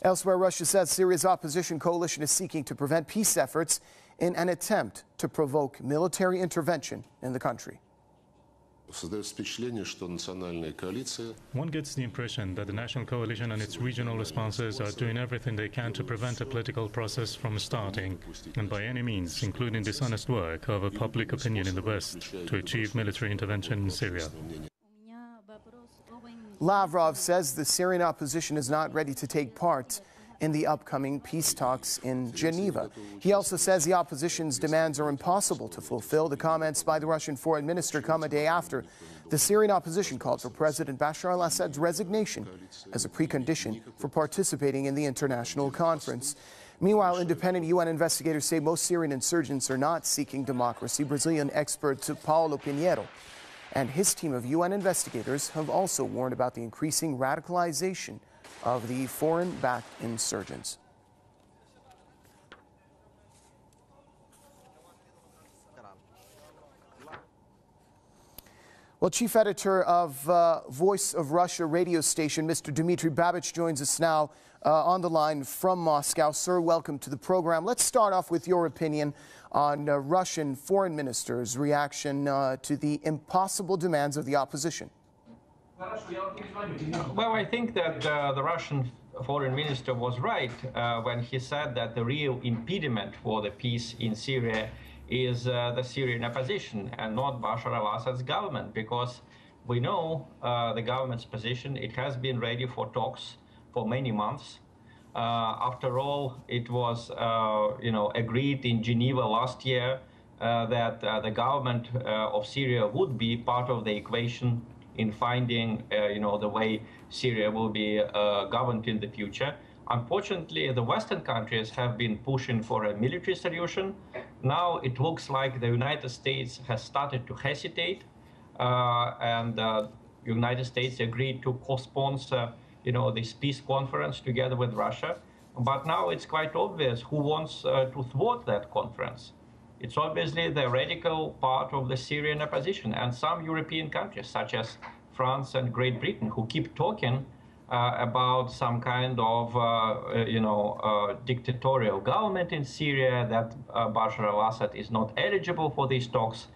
Elsewhere, Russia says Syria's opposition coalition is seeking to prevent peace efforts in an attempt to provoke military intervention in the country. One gets the impression that the national coalition and its regional sponsors are doing everything they can to prevent a political process from starting, and by any means, including dishonest work of public opinion in the West, to achieve military intervention in Syria. Lavrov says the Syrian opposition is not ready to take part in the upcoming peace talks in Geneva. He also says the opposition's demands are impossible to fulfill. The comments by the Russian foreign minister come a day after the Syrian opposition called for President Bashar al-Assad's resignation as a precondition for participating in the international conference. Meanwhile, independent UN investigators say most Syrian insurgents are not seeking democracy. Brazilian expert Paulo Pinheiro and his team of UN investigators have also warned about the increasing radicalization of the foreign-backed insurgents. Well, chief editor of Voice of Russia radio station, Mr. Dmitry Babich, joins us now on the line from Moscow. Sir, welcome to the program. Let's start off with your opinion on Russian foreign minister's reaction to the impossible demands of the opposition. Well, I think that the Russian foreign minister was right when he said that the real impediment for the peace in Syria is the Syrian opposition and not Bashar al-Assad's government, because we know the government's position. It has been ready for talks for many months. After all, it was agreed in Geneva last year that the government of Syria would be part of the equation in finding, the way Syria will be governed in the future. Unfortunately, the Western countries have been pushing for a military solution. Now it looks like the United States has started to hesitate, and the United States agreed to co-sponsor, this peace conference together with Russia. But now it's quite obvious who wants to thwart that conference. It's obviously the radical part of the Syrian opposition and some European countries, such as France and Great Britain, who keep talking about some kind of, dictatorial government in Syria, that Bashar al-Assad is not eligible for these talks.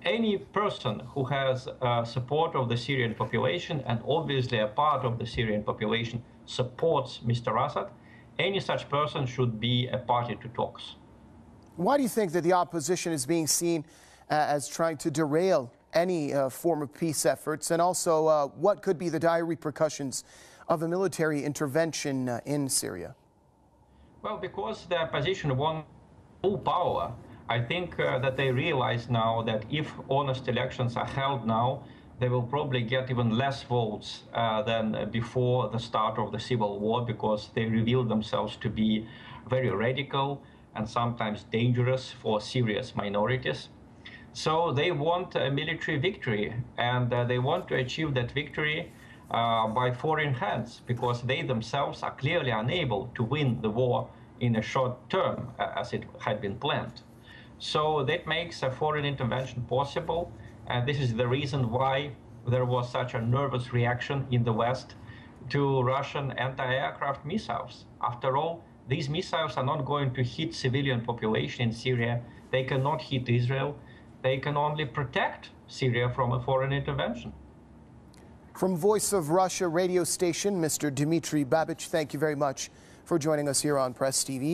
Any person who has support of the Syrian population, and obviously a part of the Syrian population supports Mr. Assad, any such person should be a party to talks. Why do you think that the opposition is being seen as trying to derail any form of peace efforts? And also, what could be the dire repercussions of a military intervention in Syria? Well, because the opposition wants full power, I think that they realize now that if honest elections are held now, they will probably get even less votes than before the start of the civil war, because they reveal themselves to be very radical and sometimes dangerous for serious minorities. So they want a military victory, and they want to achieve that victory by foreign hands, because they themselves are clearly unable to win the war in a short term, as it had been planned. So that makes a foreign intervention possible, and this is the reason why there was such a nervous reaction in the West to Russian anti-aircraft missiles. After all, these missiles are not going to hit civilian population in Syria. They cannot hit Israel. They can only protect Syria from a foreign intervention. From Voice of Russia radio station, Mr. Dmitry Babich, thank you very much for joining us here on Press TV.